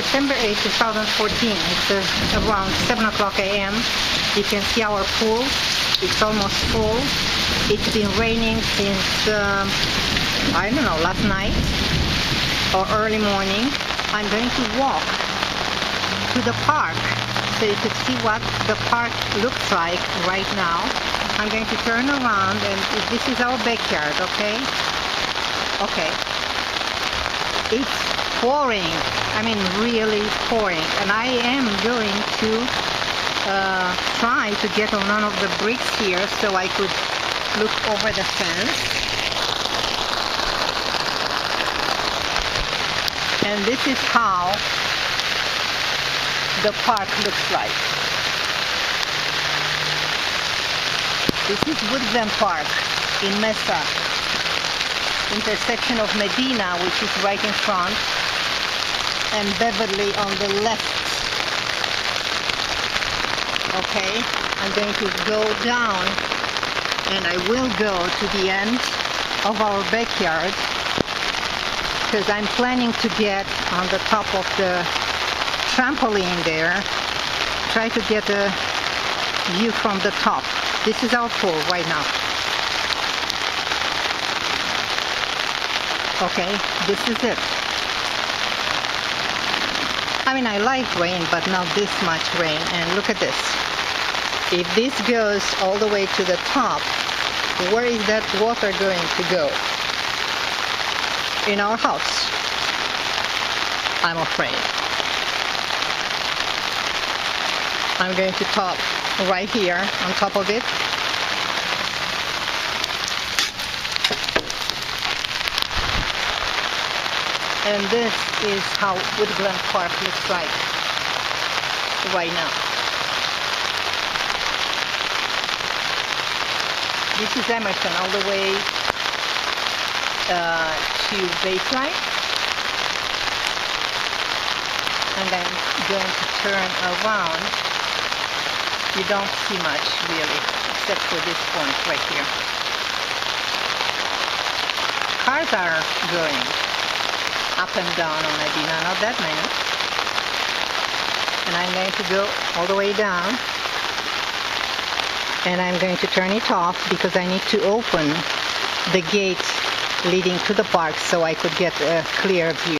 September 8, 2014. It's around 7 o'clock a.m. You can see our pool. It's almost full. It's been raining since, I don't know, last night or early morning. I'm going to walk to the park so you could see what the park looks like right now. I'm going to turn around, and this is our backyard, okay? Okay. It's pouring. I mean, really pouring. And I am going to try to get on one of the bricks here so I could look over the fence. And this is how the park looks like. This is Woodland Park in Mesa, intersection of Medina, which is right in front, and Beverly on the left. Okay, I'm going to go down, and I will go to the end of our backyard because I'm planning to get on the top of the trampoline there, try to get a view from the top. This is our pool right now. Okay, this is it. I mean, I like rain, but not this much rain. And look at this. If this goes all the way to the top, where is that water going to go? In our house, I'm afraid. I'm going to top right here on top of it. And this is how Woodland Park looks like right now. This is Emerson all the way to baseline. And I'm going to turn around. You don't see much really, except for this point right here. Cars are going up and down on Medina, not that many. And I'm going to go all the way down. And I'm going to turn it off because I need to open the gate leading to the park so I could get a clear view.